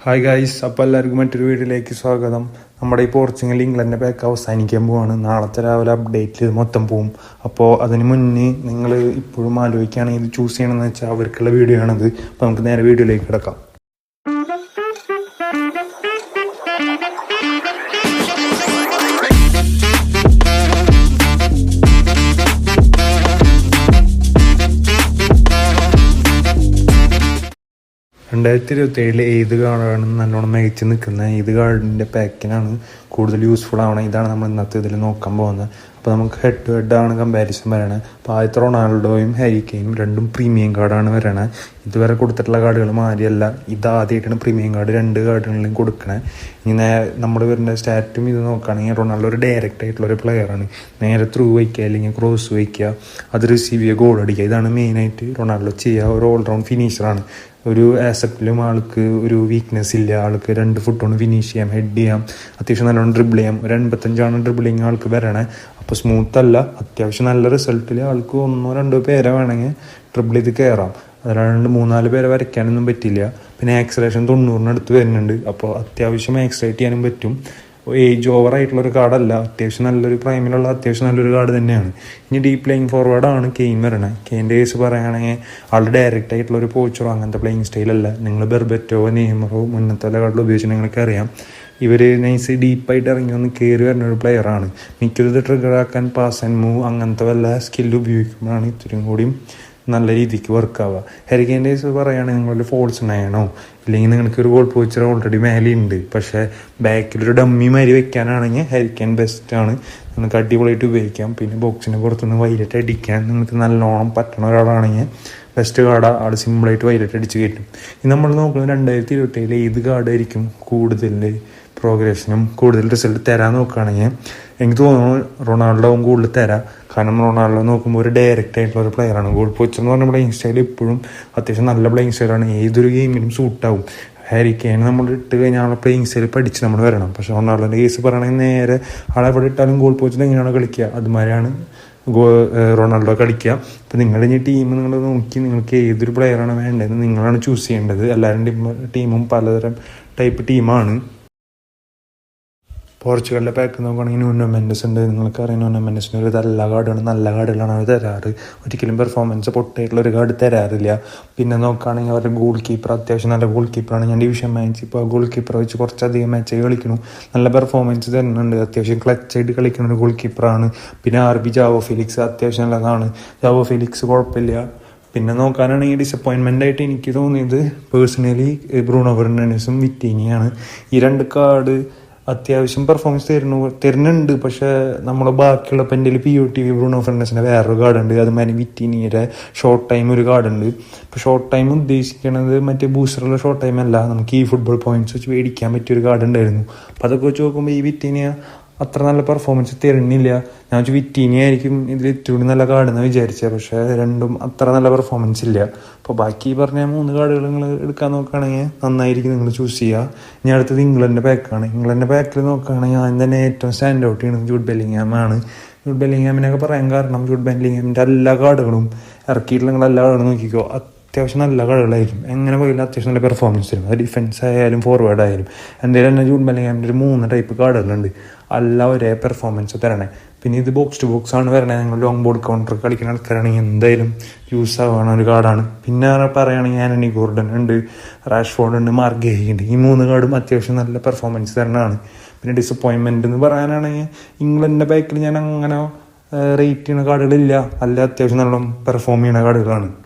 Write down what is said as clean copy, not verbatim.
Hi guys, അപ്പോൾ എല്ലാവർക്കും മറ്റൊരു വീഡിയോയിലേക്ക് സ്വാഗതം. നമ്മുടെ ഈ പോർച്ചുഗൽ ഇംഗ്ലണ്ടിൻ്റെ ബാക്ക് അവസാനിക്കാൻ പോവാണ്. നാളത്തെ രാവിലെ അപ്ഡേറ്റിൽ ഇത് മൊത്തം പോവും. അപ്പോൾ അതിന് മുന്നേ നിങ്ങൾ ഇപ്പോഴും ആലോചിക്കുകയാണെങ്കിൽ ഇത് ചൂസ് ചെയ്യണമെന്ന് വെച്ചാൽ അവർക്കുള്ള വീഡിയോ ആണത്. അപ്പോൾ നമുക്ക് നേരെ വീഡിയോയിലേക്ക് കിടക്കാം. രണ്ടായിരത്തി ഏത് കാർഡാണ് നല്ലോണം മികച്ച് നിൽക്കുന്നത്, ഏത് കാർഡിൻ്റെ പാക്കിനാണ് കൂടുതൽ യൂസ്ഫുൾ ആവണം, ഇതാണ് നമ്മൾ ഇന്നത്തെ ഇതിൽ നോക്കാൻ പോകുന്നത്. അപ്പോൾ നമുക്ക് ഹെഡ് ടു ഹെഡാണ് കമ്പാരിസൺ വരണത്. അപ്പോൾ ആദ്യത്തെ റൊണാൾഡോയും ഹാരി കെയ്നും രണ്ടും പ്രീമിയം കാർഡാണ് വരണത്. ഇതുവരെ കൊടുത്തിട്ടുള്ള കാർഡുകൾ മാറിയല്ല, ഇതാദ്യമായിട്ടാണ് പ്രീമിയം കാർഡ് രണ്ട് കാർഡുകളിലും കൊടുക്കണേ. ഇനി നമ്മൾ വരുന്ന സ്റ്റാറ്റും ഇത് നോക്കുകയാണെങ്കിൽ റൊണാൾഡോ ഒരു ഡയറക്റ്റ് ആയിട്ടുള്ളൊരു പ്ലെയറാണ്. നേരെ ത്രൂ വയ്ക്കുക അല്ലെങ്കിൽ ക്രോസ് വയ്ക്കുക, അത് റിസീവ് ചെയ്യുക, ഗോൾ അടിക്കുക, ഇതാണ് മെയിനായിട്ട് റൊണാൾഡോ ചെയ്യുക. ഒരു ഓൾറൗണ്ട് ഫിനിഷറാണ്. ഒരു ആസെപ്റ്റിലും ആൾക്ക് ഒരു വീക്ക്നെസ് ഇല്ല. ആൾക്ക് 2 ഫുട്ട് കൊണ്ട് ഫിനിഷ് ചെയ്യാം, ഹെഡ് ചെയ്യാം, അത്യാവശ്യം നല്ലോണം ഡ്രിബിൾ ചെയ്യാം. ഒരു 85 ഡ്രിബിളിങ് ആൾക്ക് വരണേ. അപ്പോൾ സ്മൂത്ത് അല്ല, അത്യാവശ്യം നല്ല റിസൾട്ടിൽ ആൾക്ക് 1-2 പേരെ വേണമെങ്കിൽ ഡ്രിബിൾ ചെയ്ത് കയറാം. അല്ലാണ്ട് 3-4 പേരെ വരയ്ക്കാനൊന്നും പറ്റില്ല. പിന്നെ ആക്സലേഷൻ 90-അടുത്ത് വരുന്നുണ്ട്. അപ്പോൾ അത്യാവശ്യം ആക്സലേറ്റ് ചെയ്യാനും പറ്റും. ഏജ് ഓവറായിട്ടുള്ളൊരു കാർഡല്ല, അത്യാവശ്യം നല്ലൊരു പ്രൈമിലുള്ള അത്യാവശ്യം നല്ലൊരു കാർഡ് തന്നെയാണ്. ഇനി ഡീപ്പ് പ്ലേയിങ് ഫോർവേഡാണ് കെയിൻ വരണത്. കെയിൻ്റെ കേസ് പറയുകയാണെങ്കിൽ ആൾ ഡയറക്റ്റ് ആയിട്ടുള്ളൊരു പോച്ചറോ അങ്ങനത്തെ പ്ലേയിങ് സ്റ്റൈലല്ല. നിങ്ങൾ ബെർബറ്റോ നെയ്മറോ മുന്നത്തെ കാർഡിൽ ഉപയോഗിച്ച് നിങ്ങൾക്ക് അറിയാം. ഇവർ നൈസ് ഡീപ്പായിട്ട് ഇറങ്ങി ഒന്ന് കയറി വരുന്ന ഒരു പ്ലെയറാണ്. മിക്കത് ട്രിഗർ ആക്കാൻ പാസ് ആൻഡ് മൂവ് അങ്ങനത്തെ വല്ല സ്കില്ല് ഉപയോഗിക്കുമ്പോഴാണ് ഇത്രയും കൂടിയും നല്ല രീതിക്ക് വർക്കാവുക. ഹാരിക്കെയിൻ്റെ കേസ് പറയുകയാണെങ്കിൽ നിങ്ങളൊരു ഫോൾസ് ഉണ്ടായണോ, ഇല്ലെങ്കിൽ നിങ്ങൾക്കൊരു ഗോൾ പോയിച്ചർ ഓൾറെഡി മേലെ ഉണ്ട്, പക്ഷേ ബാക്കിലൊരു ഡമ്മി മാതിരി വെക്കാനാണെങ്കിൽ ഹാരിക്കെയിൻ ബെസ്റ്റാണ്. നിങ്ങൾക്ക് അടിപൊളിയായിട്ട് ഉപയോഗിക്കാം. പിന്നെ ബോക്സിന് പുറത്തുനിന്ന് വൈലറ്റ് അടിക്കാൻ നിങ്ങൾക്ക് നല്ലോണം പറ്റണ ഒരാളാണെങ്കിൽ ബെസ്റ്റ് കാർഡ് ആൾ സിമ്പിളായിട്ട് വൈലറ്റ് അടിച്ച് കയറ്റും. ഇത് നമ്മൾ നോക്കുന്നത് 2027 ഏത് കാർഡായിരിക്കും കൂടുതൽ പ്രോഗ്രഷനും കൂടുതൽ റിസൾട്ട് തരാൻ നോക്കുകയാണെങ്കിൽ എനിക്ക് തോന്നുന്നു റൊണാൾഡോവും കൂടുതൽ തരാം. കാരണം റൊണാൾഡോ നോക്കുമ്പോൾ ഒരു ഡയറക്റ്റ് ആയിട്ടുള്ള ഒരു പ്ലെയറാണ്. ഗോൾ പോച്ചർ എന്ന് പറഞ്ഞ പ്ലേയിങ് സ്റ്റൈൽ എപ്പോഴും അത്യാവശ്യം നല്ല പ്ലേയിങ് സ്റ്റൈലാണ്, ഏതൊരു ഗെയിമിലും സൂട്ടാവും. ഹാരി കെയ്ൻ നമ്മൾ ഇട്ട് കഴിഞ്ഞാൽ ആളെ പ്ലേയിങ് സ്റ്റൈൽ പഠിച്ച് നമ്മൾ വരണം. പക്ഷേ റൊണാൾഡോൻ്റെ കേസ് പറയുകയാണെങ്കിൽ നേരെ ആളെവിടെ ഇട്ടാലും ഗോൾ പോച്ചർ എങ്ങനെയാണ് കളിക്കുക അതുമാതിരിയാണ് റൊണാൾഡോ കളിക്കുക. അപ്പോൾ നിങ്ങളുടെ ഇനി ടീം നിങ്ങൾ നോക്കി നിങ്ങൾക്ക് ഏതൊരു പ്ലെയറാണ് വേണ്ടതെന്ന് നിങ്ങളാണ് ചൂസ് ചെയ്യേണ്ടത്. എല്ലാവരും ടീമും പലതരം ടൈപ്പ് ടീമാണ്. പോർച്ചുഗലിൻ്റെ പാക്ക് നോക്കുകയാണെങ്കിൽ ന്യൂനോ മെൻഡസ് ഉണ്ട്. നിങ്ങൾക്കറിയാം ന്യൂനോ മെൻഡസിന് ഒരു നല്ല കാർഡാണ്, നല്ല കാർഡുകളാണ് അവർ തരാറ്. ഒരിക്കലും പെർഫോമൻസ് പൊട്ടായിട്ടുള്ളൊരു കാർഡ് തരാറില്ല. പിന്നെ നോക്കുകയാണെങ്കിൽ അവരുടെ ഗോൾ കീപ്പർ അത്യാവശ്യം നല്ല ഗോൾ കീപ്പറാണ്. ഞാൻ ഡിവിഷൻ മാച്ച് ഇപ്പോൾ ഗോൾ കീപ്പർ വെച്ച് കുറച്ചധികം മാച്ച് കളിക്കുന്നു, നല്ല പെർഫോമൻസ് തരുന്നുണ്ട്. അത്യാവശ്യം ക്ലച്ചായിട്ട് കളിക്കുന്ന ഒരു ഗോൾ കീപ്പറാണ്. പിന്നെ ജാവോ ഫെലിക്സ് അത്യാവശ്യം നല്ലതാണ്. ജാവോ ഫെലിക്സ് കുഴപ്പമില്ല. പിന്നെ നോക്കാനാണെങ്കിൽ ഡിസപ്പോയിൻമെൻ്റ് ആയിട്ട് എനിക്ക് തോന്നിയത് പേഴ്സണലി ബ്രൂണോ ഫെർണാണ്ടസും വിറ്റീനിയാണ്. ഈ 2 കാർഡ് അത്യാവശ്യം പെർഫോമൻസ് തരുന്നുണ്ട്. പക്ഷേ നമ്മൾ ബാക്കിയുള്ള പെൻഡിൽ POTV ബ്രൂണോ ഫെർണാണ്ടസിൻ്റെ വേറൊരു കാർഡുണ്ട്, അതുമാതിരി വിറ്റീനിയുടെ ഷോർട്ട് ടൈം ഒരു കാർഡുണ്ട്. ഇപ്പോൾ ഷോർട്ട് ടൈം ഉദ്ദേശിക്കുന്നത് മറ്റേ ബൂസ്റ്ററുള്ള ഷോർട്ട് ടൈം അല്ല, നമുക്ക് ഈ ഫുട്ബോൾ പോയിന്റ്സ് വെച്ച് മേടിക്കാൻ പറ്റിയൊരു കാർഡ് ഉണ്ടായിരുന്നു. അപ്പോൾ അതൊക്കെ വെച്ച് നോക്കുമ്പോൾ ഈ വിറ്റീനിയ അത്ര നല്ല പെർഫോമൻസ് തരുന്നില്ല. ഞാൻ വെച്ചാൽ വിറ്റീനിയ ആയിരിക്കും ഇതിൽ ഇത്തിരി നല്ല കാർഡെന്ന് വിചാരിച്ചത്, പക്ഷേ രണ്ടും അത്ര നല്ല പെർഫോമൻസ് ഇല്ല. അപ്പോൾ ബാക്കി പറഞ്ഞ 3 കാർഡുകൾ നിങ്ങൾ എടുക്കാൻ നോക്കുകയാണെങ്കിൽ നന്നായിരിക്കും നിങ്ങൾ ചൂസ് ചെയ്യുക. ഇനി അടുത്തത് ഇംഗ്ലണ്ടിൻ്റെ പാക്കാണ്. ഇംഗ്ലണ്ടിൻ്റെ പാക്കിൽ നോക്കുകയാണെങ്കിൽ ആദ്യം തന്നെ ഏറ്റവും സ്റ്റാൻഡ് ഔട്ട് ചെയ്യുന്നത് ജൂഡ് ബെല്ലിംഗ്ഹാമാണ്. ജൂഡ് ബെല്ലിംഗ്ഹാമിനൊക്കെ പറയാൻ കാരണം ജൂഡ് ബെല്ലിംഗ്ഹാമിൻ്റെ എല്ലാ കാർഡുകളും ഇറക്കിയിട്ടുള്ള നിങ്ങൾ എല്ലാ കാർഡും നോക്കിക്കോ, അത്യാവശ്യം നല്ല കളികളായിരിക്കും. എങ്ങനെ പോയില്ല അത്യാവശ്യം നല്ല പെർഫോമൻസ് തരും. അത് ഡിഫൻസ് ആയാലും ഫോർവേഡ് ആയാലും. എന്തായാലും തന്നെ ജൂഡ് ബെല്ലിംഗ്ഹാമിൻ്റെ ഒരു 3 ടൈപ്പ് കാർഡുകളുണ്ട്, എല്ലാം ഒരേ പെർഫോമൻസ് തരണേ. പിന്നെ ഇത് ബോക്സ് ടു ബോക്സ് ആണ് വരണേ. നിങ്ങൾ ലോങ് ബോൾ കൗണ്ടർ കളിക്കുന്ന ആൾക്കാരാണെങ്കിൽ എന്തായാലും യൂസ് ആവുന്ന ഒരു കാർഡാണ്. പിന്നെ പറയുകയാണെങ്കിൽ ആന്റണി ഗോർഡൻ ഉണ്ട്, റാഷ്ഫോർഡ് ഉണ്ട്, മാർക്ക് ഗേഹി ഉണ്ട്. ഈ 3 കാർഡും അത്യാവശ്യം നല്ല പെർഫോമൻസ് തരണതാണ്. പിന്നെ ഡിസപ്പോയിൻമെൻറ്റ് എന്ന് പറയാനാണെങ്കിൽ ഇംഗ്ലണ്ടിൻ്റെ ബാക്കിൽ ഞാൻ അങ്ങനെ റേറ്റ് ചെയ്യുന്ന കാർഡുകളില്ല, അല്ല അത്യാവശ്യം നല്ല പെർഫോം ചെയ്യുന്ന കാർഡുകളാണ്.